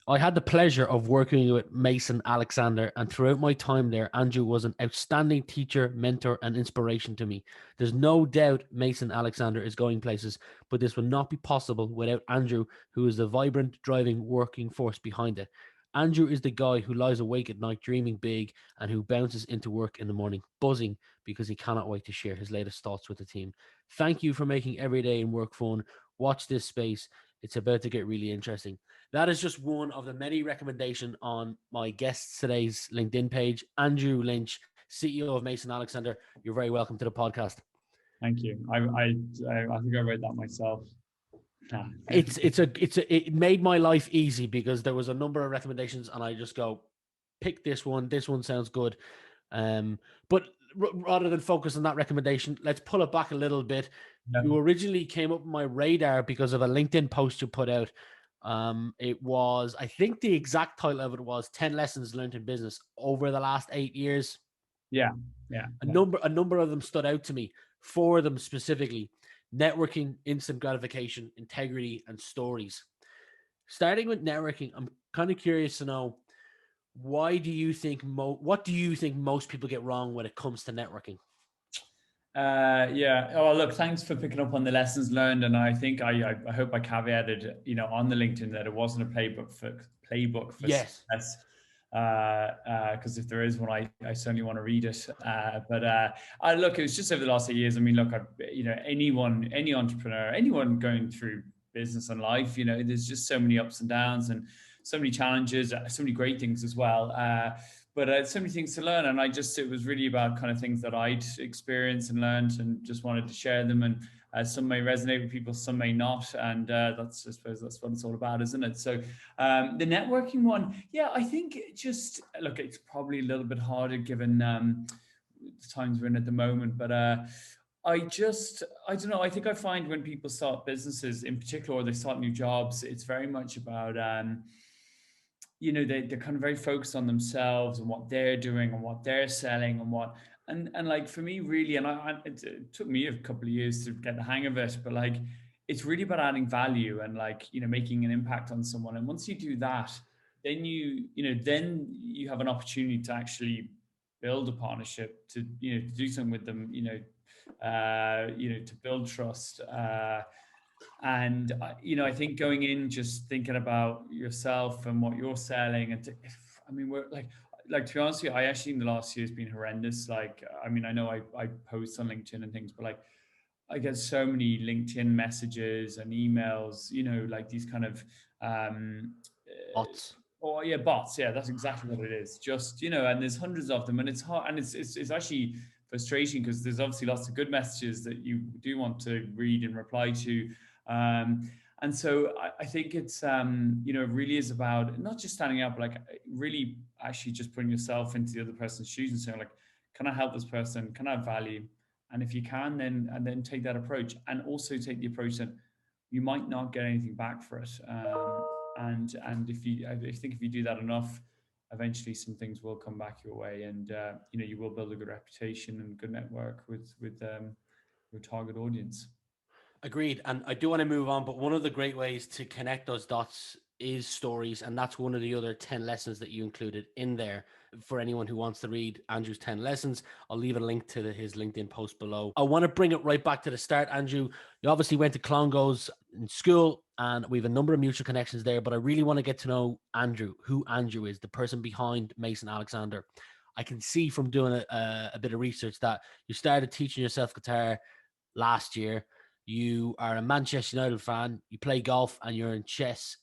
I had the pleasure of working with Mason Alexander, and throughout my time there, Andrew was an outstanding teacher, mentor, and inspiration to me. There's no doubt Mason Alexander is going places, but this would not be possible without Andrew, who is the vibrant, driving, working force behind it. Andrew is the guy who lies awake at night dreaming big and who bounces into work in the morning buzzing because he cannot wait to share his latest thoughts with the team. Thank you for making every day in work fun. Watch this space. It's about to get really interesting. That is just one of the many recommendations on my guest today's LinkedIn page, Andrew Lynch, CEO of Mason Alexander. You're very welcome to the podcast. Thank you. I think I wrote that myself. It made my life easy because there was a number of recommendations and I just go pick this one. This one sounds good. But rather than focus on that recommendation, let's pull it back a little bit. Yeah. You originally came up on my radar because of a LinkedIn post you put out. It was, I think the exact title of it was 10 lessons learned in business over the last 8 years. Yeah. A number of them stood out to me. 4 of them specifically: networking, instant gratification, integrity, and stories. Starting with networking, I'm kind of curious to know, what do you think most people get wrong when it comes to networking? Yeah. Oh, look, thanks for picking up on the lessons learned. And I think I hope I caveated, on the LinkedIn that it wasn't a playbook for Yes. success. Because if there is one, I certainly want to read it. Look, it was just over the last 8 years. I mean, look, any entrepreneur, anyone going through business and life, there's just so many ups and downs and so many challenges, so many great things as well. But so many things to learn, and it was really about kind of things that I'd experienced and learned, and just wanted to share them. And some may resonate with people, some may not, and I suppose that's what it's all about, isn't it? So the networking one, yeah, I think look, it's probably a little bit harder given the times we're in at the moment, but I don't know. I think I find when people start businesses in particular, or they start new jobs, it's very much about they're kind of very focused on themselves and what they're doing and what they're selling and like for me really, and it took me a couple of years to get the hang of it, but like it's really about adding value and making an impact on someone. And once you do that, then then you have an opportunity to actually build a partnership, to do something with them, to build trust. And I think going in just thinking about yourself and what you're selling, and we're like to be honest with you, I actually in the last year has been horrendous. I know I post on LinkedIn and things, but I get so many LinkedIn messages and emails, like these kind of Bots. Oh yeah, bots. Yeah, that's exactly what it is. Just and there's hundreds of them, and it's hard, and it's actually frustrating because there's obviously lots of good messages that you do want to read and reply to. And so I think it's, it really is about not just standing up, but really actually just putting yourself into the other person's shoes and saying can I help this person? Can I have value? And if you can, then take that approach, and also take the approach that you might not get anything back for it. And if you do that enough, eventually some things will come back your way, and you will build a good reputation and good network with your target audience. Agreed. And I do want to move on, but one of the great ways to connect those dots is stories. And that's one of the other 10 lessons that you included in there. For anyone who wants to read Andrew's 10 lessons, I'll leave a link to his LinkedIn post below. I want to bring it right back to the start, Andrew. You obviously went to Clongowes in school, and we have a number of mutual connections there, but I really want to get to know Andrew, who Andrew is, the person behind Mason Alexander. I can see from doing a bit of research that you started teaching yourself guitar last year. You are a Manchester United fan, you play golf, and you're a chess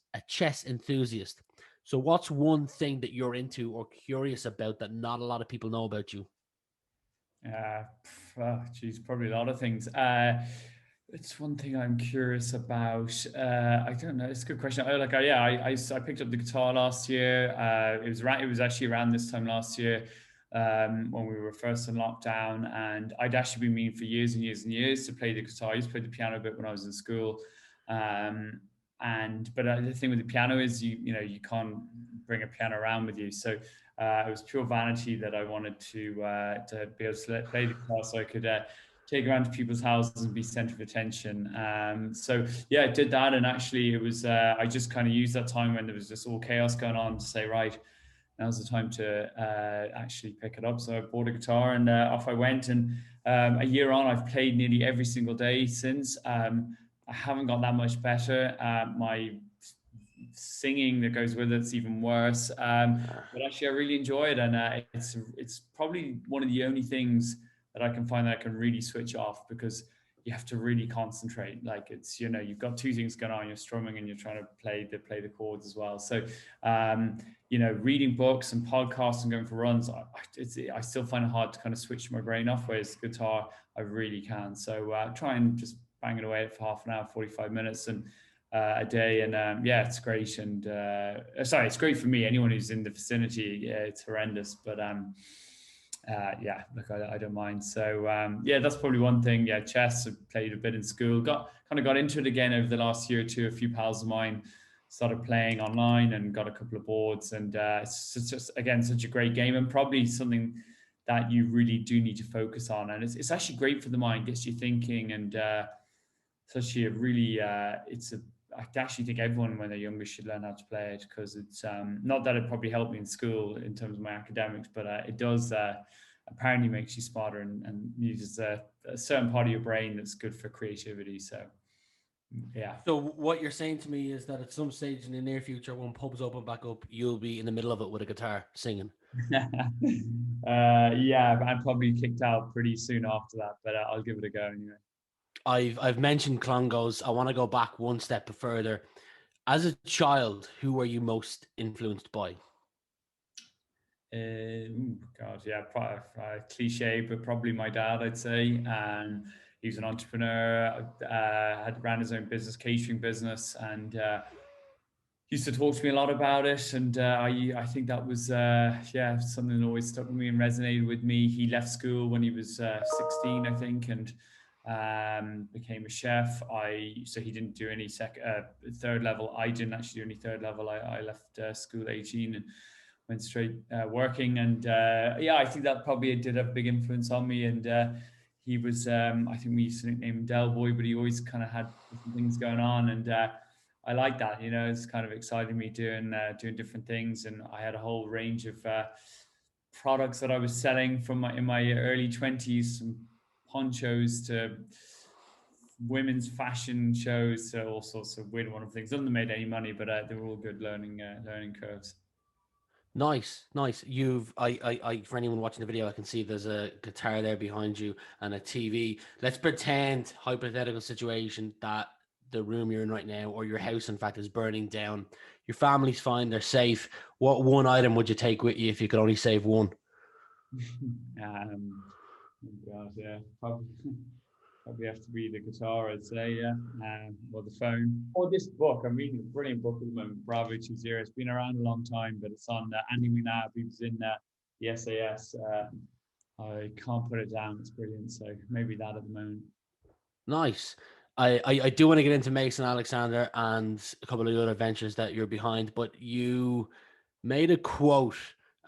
enthusiast. So what's one thing that you're into or curious about that not a lot of people know about you? Probably a lot of things. It's one thing I'm curious about. I don't know. It's a good question. I picked up the guitar last year. It was actually around this time last year, when we were first in lockdown, and I'd actually been meaning for years and years and years to play the guitar. I used to play the piano a bit when I was in school, but the thing with the piano is you can't bring a piano around with you, so it was pure vanity that I wanted to be able to play the guitar so I could take around to people's houses and be center of attention. So yeah, I did that, and actually it was I just kind of used that time when there was just all chaos going on to say, right, now's the time to actually pick it up. So I bought a guitar and off I went. And a year on, I've played nearly every single day since. I haven't got that much better. My singing that goes with it's even worse. But actually, I really enjoy it, and it's probably one of the only things that I can find that I can really switch off, because you have to really concentrate. Like, it's, you've got two things going on. You're strumming and you're trying to play the chords as well. So reading books and podcasts and going for runs, I still find it hard to kind of switch my brain off. Whereas guitar, I really can. So try and just bang it away for half an hour, 45 minutes, and a day. And yeah, it's great. And sorry, it's great for me. Anyone who's in the vicinity, it's horrendous, but yeah, look, I don't mind. So yeah, that's probably one thing. Yeah, chess, I played a bit in school, got into it again over the last year or two. A few pals of mine started playing online and got a couple of boards, and it's just, again, such a great game, and probably something that you really do need to focus on. And it's actually great for the mind, gets you thinking, and it's actually a really I actually think everyone when they're younger should learn how to play it, because it's not that it probably helped me in school in terms of my academics, but it does apparently makes you smarter, and uses a certain part of your brain that's good for creativity. So yeah. So what you're saying to me is that at some stage in the near future, when pubs open back up, you'll be in the middle of it with a guitar singing. Yeah, I'm probably kicked out pretty soon after that, but I'll give it a go anyway. I've mentioned Clongowes. I want to go back one step further. As a child, who were you most influenced by? God, yeah, cliche, but probably my dad, I'd say. He was an entrepreneur, had ran his own business, catering business, and used to talk to me a lot about it. And I think that was yeah, something that always stuck with me and resonated with me. He left school when he was 16, I think, and became a chef. So he didn't do any third level. I didn't actually do any third level. I left school at 18 and went straight working. And yeah, I think that probably did have a big influence on me. And he was, I think we used to nickname him Del Boy, but he always kind of had different things going on. And I like that, it's kind of exciting me doing different things. And I had a whole range of products that I was selling in my early 20s, from ponchos to women's fashion shows to all sorts of weird, wonderful things. None of them made any money, but they were all good learning curves. Nice. I for anyone watching the video, I can see there's a guitar there behind you and a TV. Let's pretend, hypothetical situation, that the room you're in right now, or your house, in fact, is burning down. Your family's fine, they're safe. What one item would you take with you if you could only save one? God, yeah, probably have to be the guitar, I'd say, yeah, or the phone, or this book. I'm reading a brilliant book at the moment, Bravo 20. It's been around a long time, but it's on Andy McNabb. He was in the SAS. I can't put it down. It's brilliant. So maybe that at the moment. Nice. I do want to get into Mason Alexander and a couple of the other ventures that you're behind, but you made a quote,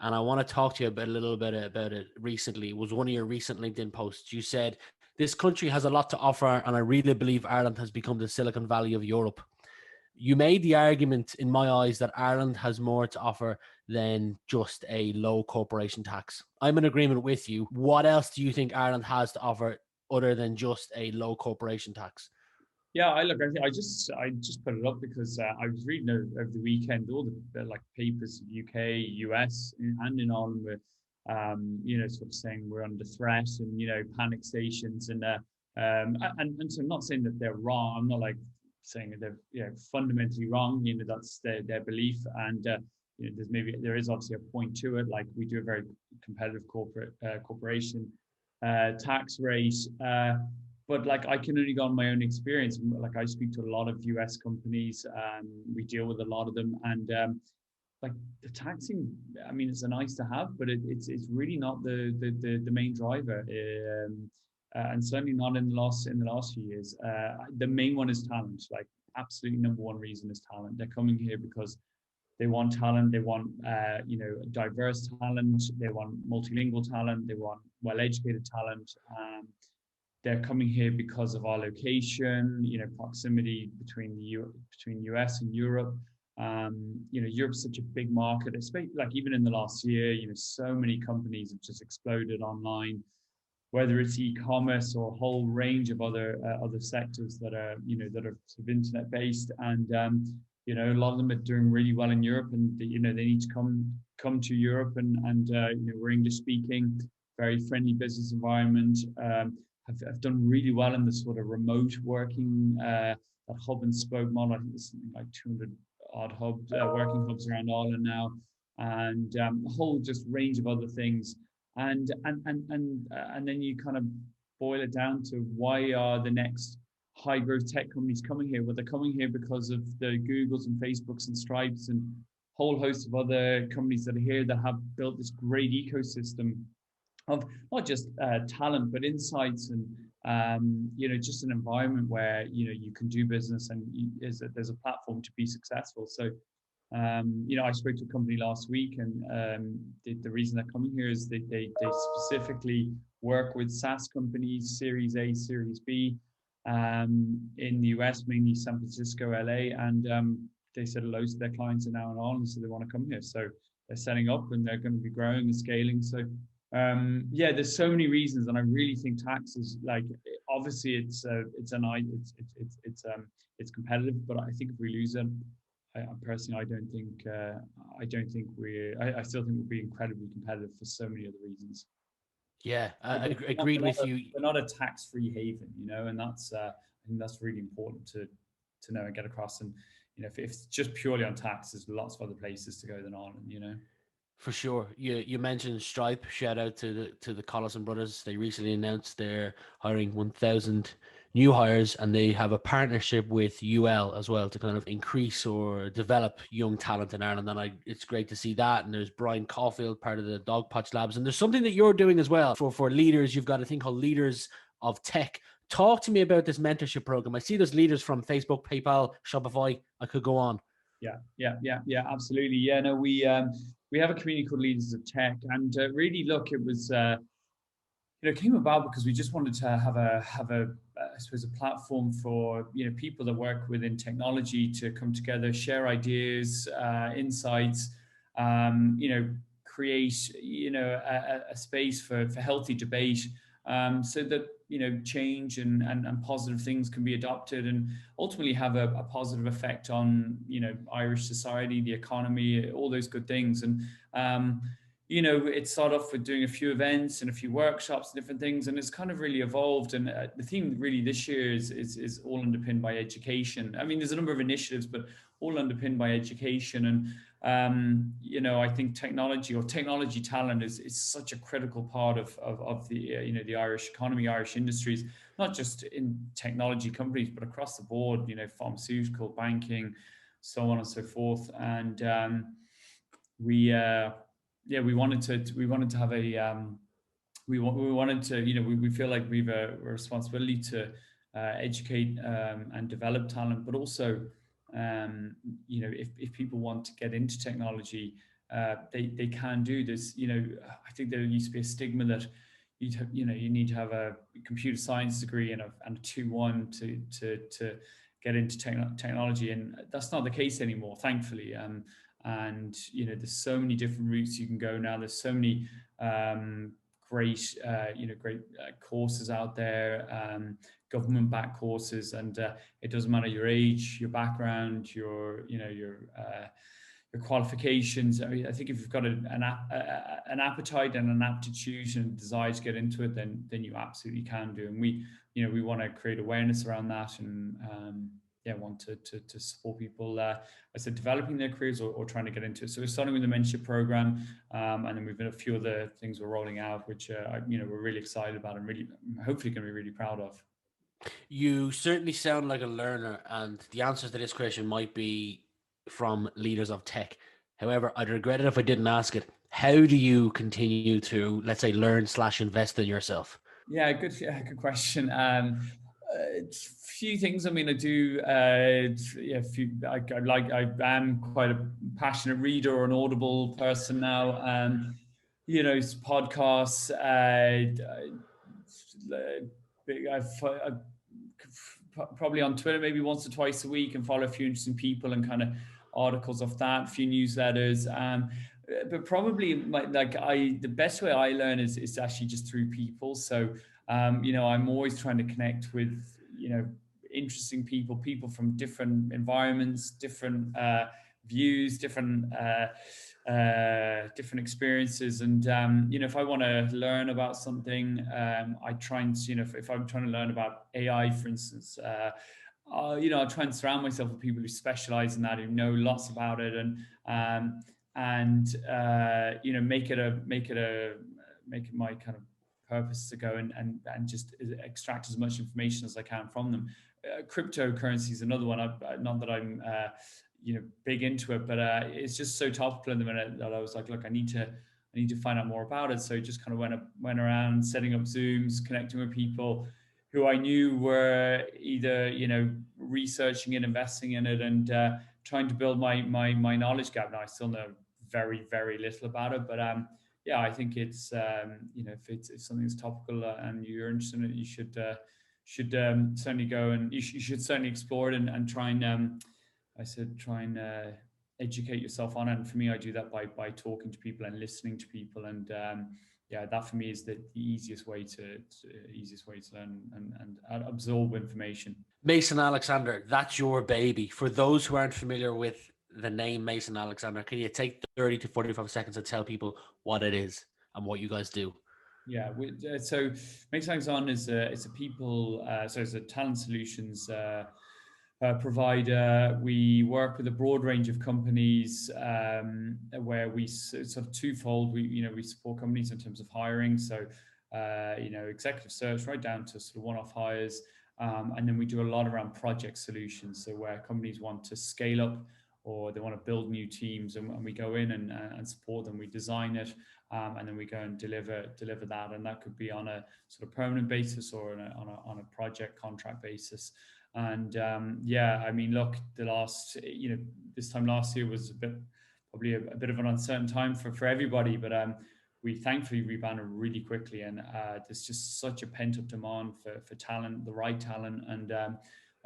and I want to talk to you a little bit about it recently. It was one of your recent LinkedIn posts. You said, "This country has a lot to offer, and I really believe Ireland has become the Silicon Valley of Europe." You made the argument, in my eyes, that Ireland has more to offer than just a low corporation tax. I'm in agreement with you. What else do you think Ireland has to offer other than just a low corporation tax? Yeah, I just put it up because I was reading over the weekend all the like papers, UK, US, and in Ireland, were sort of saying we're under threat, and panic stations, and so I'm not saying that they're wrong. I'm not like saying that they're fundamentally wrong. That's their belief, and there is obviously a point to it. Like, we do a very competitive corporation tax rate. But like, I can only go on my own experience. Like, I speak to a lot of US companies. We deal with a lot of them, and like, the taxing, I mean, it's a nice to have, but it's really not the main driver, and certainly not in the last few years. The main one is talent. Like, absolutely number one reason is talent. They're coming here because they want talent. They want diverse talent. They want multilingual talent. They want well-educated talent. they're coming here because of our location, proximity between between US and Europe. Europe's such a big market, especially like even in the last year, so many companies have just exploded online, whether it's e-commerce or a whole range of other sectors that are sort of internet based, and a lot of them are doing really well in Europe, and they need to come to Europe, and we're English speaking, very friendly business environment. Have done really well in the sort of remote working, that hub and spoke model. I think there's something like 200 odd working hubs around Ireland now, and a whole just range of other things. And then you kind of boil it down to, why are the next high growth tech companies coming here? Well, they're coming here because of the Googles and Facebooks and Stripes and whole host of other companies that are here that have built this great ecosystem of not just talent, but insights, and just an environment where you can do business, and there's a platform to be successful. So I spoke to a company last week, and the reason they're coming here is they specifically work with SaaS companies, Series A, Series B, in the US, mainly San Francisco, LA, and they said loads of their clients are now in Ireland, so they want to come here. So they're setting up, and they're going to be growing and scaling. So there's so many reasons, and I really think tax is, like, obviously it's competitive, but I think if we lose it, personally, I still think we'll be incredibly competitive for so many other reasons. Yeah, I agreed with you. We're not a tax-free haven, and that's I think that's really important to know and get across. And if it's just purely on tax, there's lots of other places to go than Ireland. For sure. You mentioned Stripe. Shout out to the Collison brothers. They recently announced they're hiring 1,000 new hires, and they have a partnership with UL as well to kind of increase or develop young talent in Ireland. And it's great to see that. And there's Brian Caulfield, part of the Dog Patch Labs. And there's something that you're doing as well for leaders. You've got a thing called Leaders of Tech. Talk to me about this mentorship program. I see there's leaders from Facebook, PayPal, Shopify. I could go on. Yeah, absolutely. Yeah, no, we have a community called Leaders of Tech, and really, look, it was it came about because we just wanted to have a I suppose a platform for people that work within technology to come together, share ideas, insights, create a space for healthy debate, so that change and positive things can be adopted, and ultimately have a positive effect on Irish society, the economy, all those good things. And it started off with doing a few events and a few workshops and different things, and it's kind of really evolved. And the theme really this year is all underpinned by education. I mean, there's a number of initiatives, but all underpinned by education. And I think technology talent is such a critical part of the the Irish economy, Irish industries, not just in technology companies, but across the board. Pharmaceutical, banking, so on and so forth. And we wanted to have a we feel like we've a responsibility to educate and develop talent, but also if people want to get into technology, they can do this. I think there used to be a stigma that you need to have a computer science degree and a 2-1 to get into technology, and that's not the case anymore, thankfully. And there's so many different routes you can go now. There's so many great courses out there, government-backed courses, and it doesn't matter your age, your background, your qualifications. I mean, I think if you've got an appetite and an aptitude and desire to get into it, then you absolutely can do. And we want to create awareness around that, and want to support people, I said, developing their careers or trying to get into it. So we're starting with the mentorship program, and then we've got a few other things we're rolling out, which we're really excited about and really hopefully going to be really proud of. You certainly sound like a learner, and the answer to this question might be from Leaders of Tech. However, I'd regret it if I didn't ask it. How do you continue to, let's say, learn/invest in yourself? Yeah, good question. Few things. I mean, I do. I am quite a passionate reader or an Audible person now. Podcasts, probably on Twitter maybe once or twice a week and follow a few interesting people and kind of articles off that, a few newsletters. But probably the best way I learn is actually just through people. So I'm always trying to connect with interesting people from different environments, different views, different experiences. And if I want to learn about something, I try and if I'm trying to learn about AI, for instance, I'll try and surround myself with people who specialize in that, who know lots about it, and make it my kind of purpose to go and just extract as much information as I can from them. Cryptocurrency is another one. Not that I'm big into it, but it's just so topical in the minute that I was like, look, I need to find out more about it. So just kind of went around setting up Zooms, connecting with people who I knew were either researching and investing in it, and trying to build my knowledge gap. Now I still know very, very little about it, but I think it's if something's topical and you're interested in it, you should certainly go, and you should certainly explore it and try and educate yourself on it. And for me, I do that by talking to people and listening to people, and that for me is the easiest way to learn and absorb information. Mason Alexander, that's your baby. For those who aren't familiar with the name Mason Alexander, can you take 30 to 45 seconds to tell people what it is and what you guys do? Yeah, so Mason Alexander is it's a talent solutions provider. We work with a broad range of companies where we sort of twofold. We support companies in terms of hiring, so executive search right down to sort of one-off hires, and then we do a lot around project solutions. So where companies want to scale up or they want to build new teams, and we go in and support them. We design it, and then we go and deliver that, and that could be on a sort of permanent basis or on a project contract basis. And look, this time last year was probably a bit of an uncertain time for everybody, but we thankfully rebounded really quickly, and there's just such a pent up demand for talent, the right talent. And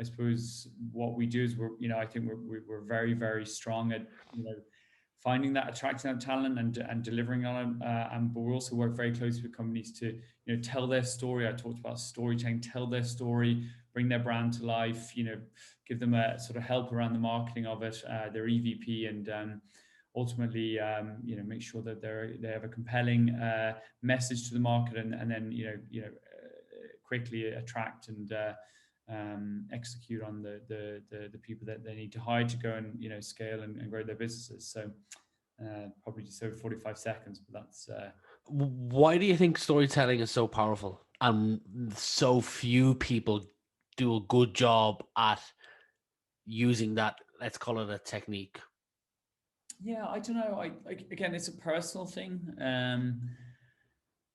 I suppose what we do is I think we're very, very strong at finding that, attracting that talent and delivering on it. But we also work very closely with companies to tell their story. I talked about storytelling, tell their story, bring their brand to life, give them a sort of help around the marketing of it, their EVP, and ultimately, make sure that they have a compelling message to the market, and then quickly attract and execute on the people that they need to hire to go and scale and grow their businesses. So probably just over 45 seconds, but that's. Why do you think storytelling is so powerful and so few people do a good job at using that? Let's call it a technique. Yeah, I don't know. Again, it's a personal thing.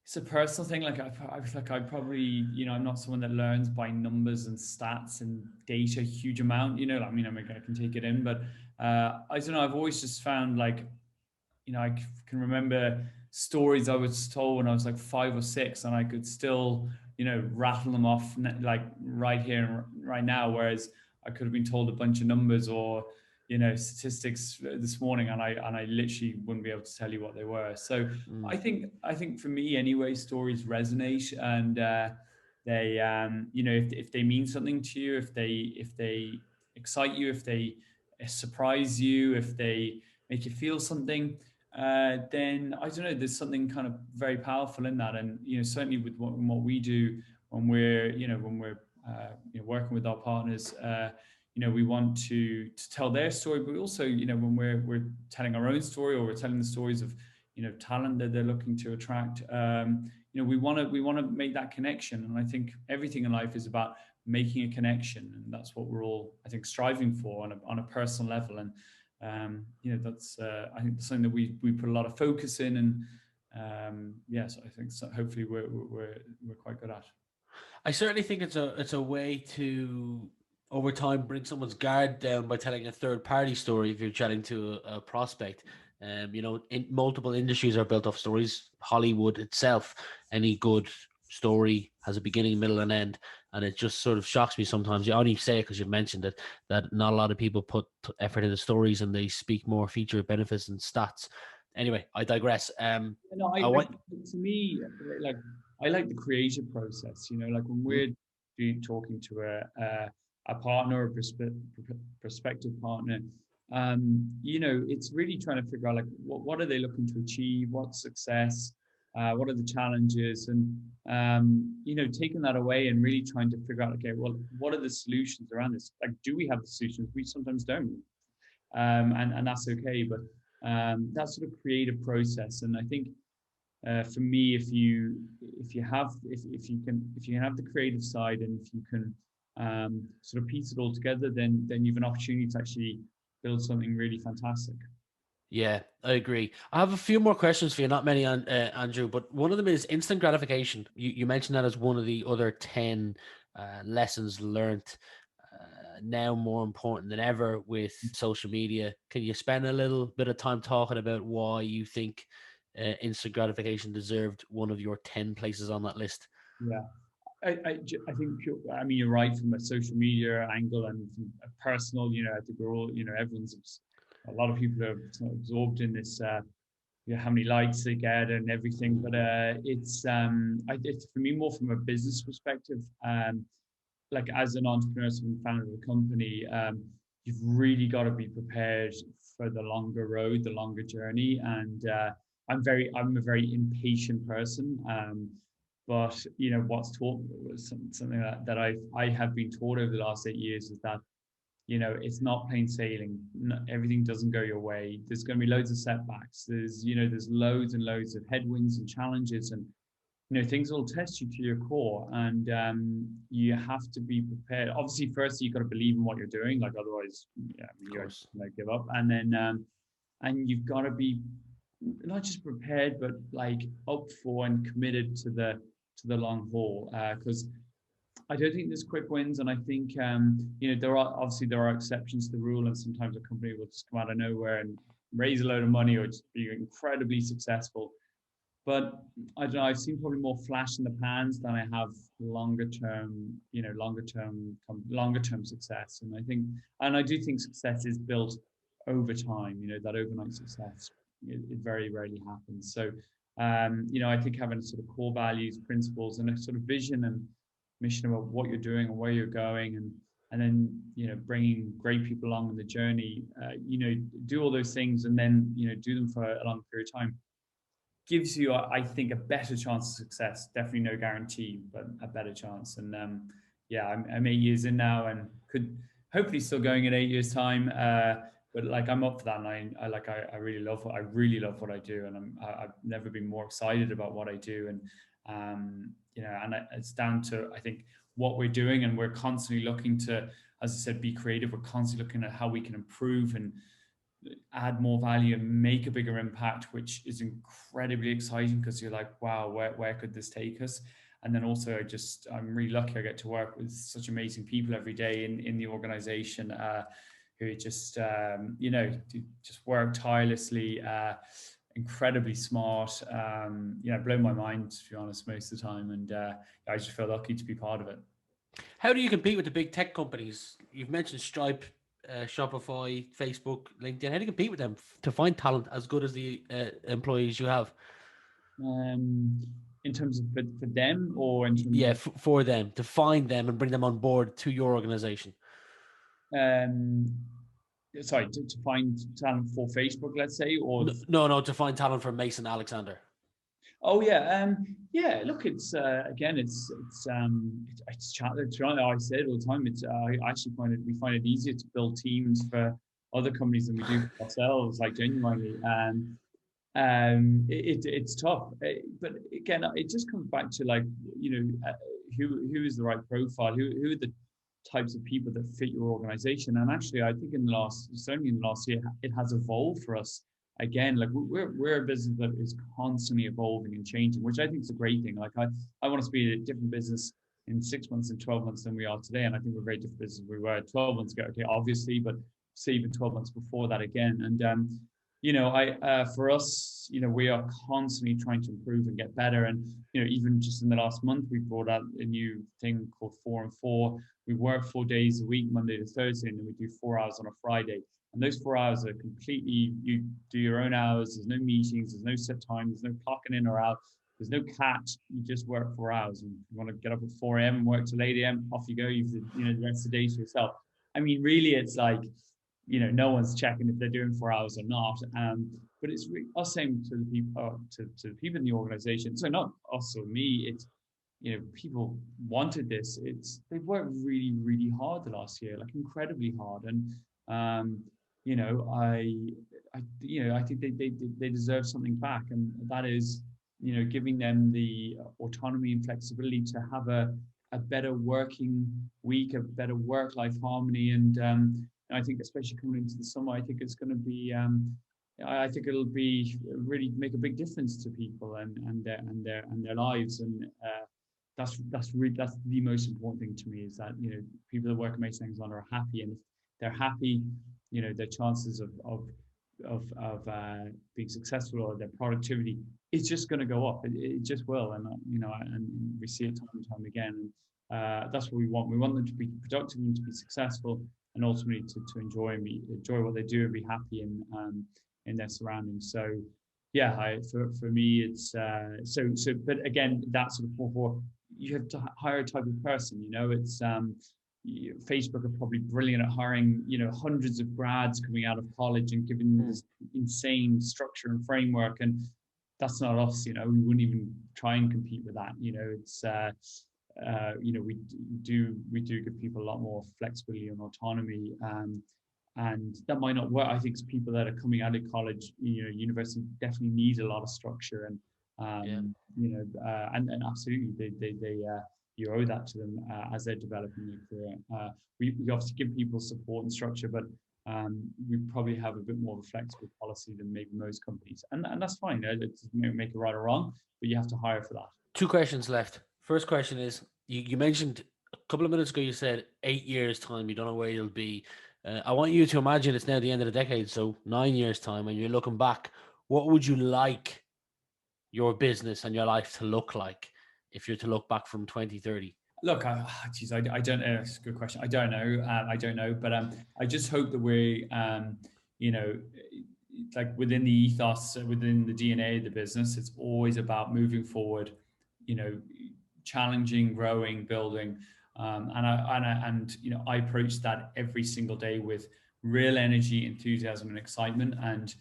It's a personal thing. I probably, I'm not someone that learns by numbers and stats and data a huge amount. I can take it in, but I don't know. I've always just found I can remember stories I was told when I was like 5 or 6, and I could still, rattle them off right here and right now. Whereas I could have been told a bunch of numbers or statistics this morning, and I literally wouldn't be able to tell you what they were. So I think for me anyway, stories resonate, and they if they mean something to you, if they excite you, if they surprise you, if they make you feel something, then I don't know, there's something kind of very powerful in that. And certainly with what we do when we're working with our partners, we want to tell their story, but also, when we're telling our own story, or we're telling the stories of, talent that they're looking to attract, we want to make that connection. And I think everything in life is about making a connection, and that's what we're all, I think, striving for on a personal level. And that's I think something that we put a lot of focus in, and so I think hopefully we're quite good at. I certainly think it's a way to, over time, bring someone's guard down by telling a third party story if you're chatting to a prospect. In multiple industries are built off stories. Hollywood itself, any good story has a beginning, middle, and end. And it just sort of shocks me sometimes. You only say it because you've mentioned it, that not a lot of people put effort into stories and they speak more feature, benefits, and stats. Anyway, I digress. No, I want. to me, like I like the creative process. You know, like when we're talking to a partner or prospective partner, you know, it's really trying to figure out like what are they looking to achieve, what's success, what are the challenges, and you know, taking that away and really trying to figure out, okay, well, what are the solutions around this? Like, do we have the solutions? We sometimes don't, and that's okay, but that sort of creative process. And I think for me, if you can have the creative side, and if you can sort of piece it all together, then you've an opportunity to actually build something really fantastic. Yeah, I agree. I have a few more questions for you, not many, Andrew, but one of them is instant gratification. You mentioned that as one of the other 10 lessons learned, now more important than ever with social media. Can you spend a little bit of time talking about why you think instant gratification deserved one of your 10 places on that list? Yeah. I think I mean, you're right from a social media angle and from a personal. You know, I think we're all, you know, a lot of people are sort of absorbed in this. You know, how many likes they get and everything. But it's for me more from a business perspective. Like as an entrepreneur and founder of a company, you've really got to be prepared for the longer road, the longer journey. And I'm a very impatient person. But you know, what's taught something that I have been taught over the last 8 years is that, you know, it's not plain sailing. Everything doesn't go your way. There's going to be loads of setbacks. There's loads and loads of headwinds and challenges, and you know, things will test you to your core, and you have to be prepared. Obviously, first you've got to believe in what you're doing, like otherwise, yeah, I mean, you're gonna give up. And then and you've got to be not just prepared, but like up for and committed to the long haul, because I don't think there's quick wins. And I think you know, there are exceptions to the rule, and sometimes a company will just come out of nowhere and raise a load of money or just be incredibly successful. But I don't know, I've seen probably more flash in the pans than I have longer term, you know, longer term success. And I do think success is built over time. You know, that overnight success, it very rarely happens. So you know, I think having sort of core values, principles, and a sort of vision and mission about what you're doing and where you're going, and then, you know, bringing great people along on the journey, you know, do all those things, and then, you know, do them for a long period of time, gives you, I think, a better chance of success. Definitely no guarantee, but a better chance. And yeah, I'm 8 years in now, and could hopefully still going in 8 years' time. But like, I'm up for that, and I really love what I do, and I've never been more excited about what I do. And you know, and it's down to, I think, what we're doing, and we're constantly looking to, as I said, be creative. We're constantly looking at how we can improve and add more value and make a bigger impact, which is incredibly exciting, because you're like, wow, where could this take us? And then also, I'm really lucky I get to work with such amazing people every day in the organization, who just you know, just work tirelessly, incredibly smart, you know, blow my mind, to be honest, most of the time. And I just feel lucky to be part of it. How do you compete with the big tech companies? You've mentioned Stripe, Shopify, Facebook, LinkedIn. How do you compete with them to find talent as good as the employees you have? In terms of for them, or in terms Yeah, of for them, to find them and bring them on board to your organization. um, sorry, to find talent for Facebook, let's say, or No, to find talent for Mason Alexander. oh yeah, yeah. Look, it's again, it's challenge. I say it all the time. It's I actually we find it easier to build teams for other companies than we do for ourselves, like genuinely. It's tough, but again, it just comes back to, like, you know, who is the right profile, who are the types of people that fit your organization. And actually, I think certainly in the last year, it has evolved for us. Again, like, we're a business that is constantly evolving and changing, which I think is a great thing. Like, I want us to be a different business in 6 months and 12 months than we are today. And I think we're a very different business than we were 12 months ago. Okay, obviously, but say even 12 months before that again. And For us, we are constantly trying to improve and get better. And, even just in the last month, we brought out a new thing called 4 and 4. We work 4 days a week, Monday to Thursday, and then we do 4 hours on a Friday. And those 4 hours are completely, you do your own hours. There's no meetings, there's no set time, there's no clocking in or out. There's no catch. You just work 4 hours. And if you want to get up at 4 a.m. and work till 8 a.m., off you go. You've the rest of the day to yourself. I mean, really, it's like, no one's checking if they're doing 4 hours or not. But it's us saying to the people, to the people in the organization. So not us or me. It's people wanted this. They've worked really, really hard the last year, like incredibly hard. And I think they deserve something back, and that is giving them the autonomy and flexibility to have a better working week, a better work-life harmony. And I think especially coming into the summer, I think it's going to be I think it'll be really make a big difference to people and their lives. And that's the most important thing to me, is that people that work at Mason Alexander are happy, and if they're happy, their chances of being successful, or their productivity, it's just going to go up. It just will. And and we see it time and time again. That's what we want. We want them to be productive and to be successful, and ultimately to enjoy what they do and be happy in their surroundings. So yeah, for me, it's so. But again, that sort of for you have to hire a type of person. It's Facebook are probably brilliant at hiring hundreds of grads coming out of college and giving them this insane structure and framework, and that's not us. We wouldn't even try and compete with that. It's we do give people a lot more flexibility and autonomy, and that might not work. I think people that are coming out of college, university, definitely need a lot of structure, and and absolutely they you owe that to them as they're developing their career. We obviously give people support and structure, but we probably have a bit more of a flexible policy than maybe most companies, and that's fine. It doesn't make it right or wrong, but you have to hire for that. 2 questions left. First question is, you mentioned a couple of minutes ago, you said 8 years time, you don't know where you'll be. I want you to imagine it's now the end of the decade, so 9 years time, and you're looking back. What would you like your business and your life to look like if you're to look back from 2030? Look, I don't know. It's a good question. I don't know, but I just hope that we, like within the ethos, within the DNA of the business, it's always about moving forward, challenging, growing, building, I approach that every single day with real energy, enthusiasm, and excitement. And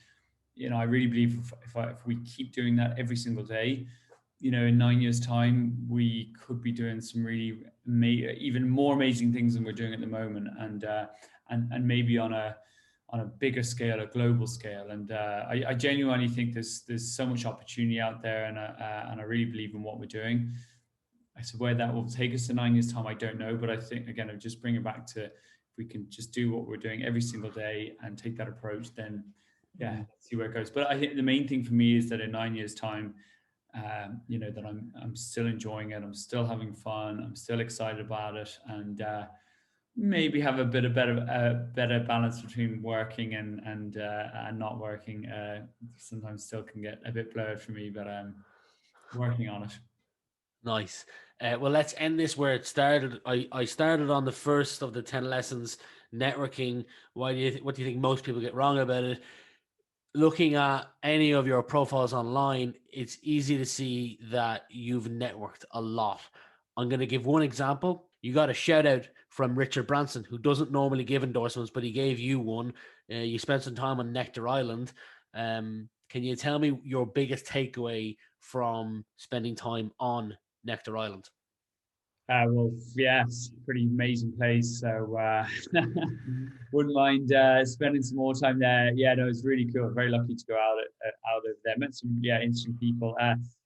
I really believe if we keep doing that every single day, in 9 years' time, we could be doing some really even more amazing things than we're doing at the moment, and maybe on a bigger scale, a global scale. And I genuinely think there's so much opportunity out there, and I really believe in what we're doing. I said where that will take us in 9 years' time, I don't know, but I think again, I'll just bring it back to, if we can just do what we're doing every single day and take that approach, then let's see where it goes. But I think the main thing for me is that in 9 years' time, that I'm still enjoying it, I'm still having fun, I'm still excited about it, and maybe have a bit of better balance between working and not working. Sometimes still can get a bit blurred for me, but I'm working on it. Nice. Well, let's end this where it started. I started on the first of the 10 lessons, networking. What do you think most people get wrong about it? Looking at any of your profiles online, it's easy to see that you've networked a lot. I'm going to give one example. You got a shout out from Richard Branson, who doesn't normally give endorsements, but he gave you one. You spent some time on Nectar Island. Can you tell me your biggest takeaway from spending time on Nectar Island? Well, yes, pretty amazing place. So wouldn't mind spending some more time there. Yeah, no, it's really cool. Very lucky to go out of there. Met some interesting people.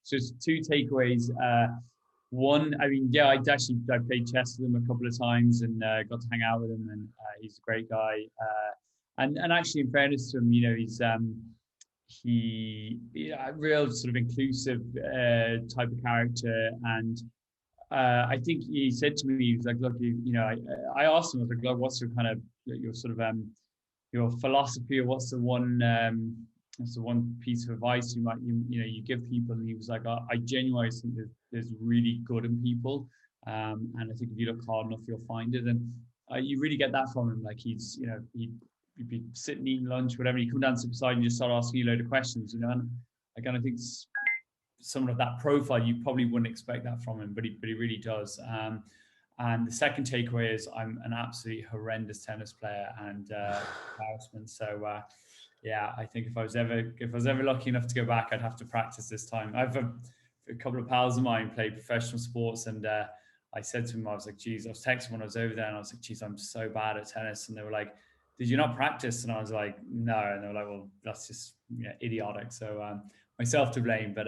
So it's 2 takeaways. One, I mean, I played chess with him a couple of times and got to hang out with him, and he's a great guy. And actually, in fairness to him, he's a real sort of inclusive type of character. And I think he said to me, he was like, look, I asked him, I was like, look, what's your kind of your sort of your philosophy, or what's the one that's the one piece of advice you give people. And he was like, I genuinely think there's really good in people, and I think if you look hard enough, you'll find it. And you really get that from him. Like he'd be sitting eating lunch, whatever. He'd come down to the side and just start asking you a load of questions, And I kind of think someone of that profile, you probably wouldn't expect that from him, but he really does. And the second takeaway is I'm an absolutely horrendous tennis player and embarrassment. So yeah, I think if I was ever lucky enough to go back, I'd have to practice this time. I've a couple of pals of mine play professional sports, and I said to him, I was like, geez, I was texting when I was over there, and I was like, geez, I'm so bad at tennis. And they were like, did you not practice? And I was like, no. And they were like, well, that's just idiotic. So myself to blame. But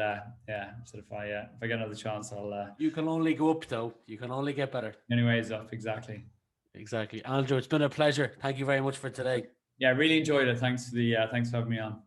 yeah, so if I get another chance, I'll. You can only go up, though. You can only get better. Anyways, up exactly. Exactly, Andrew. It's been a pleasure. Thank you very much for today. Yeah, really enjoyed it. Thanks for having me on.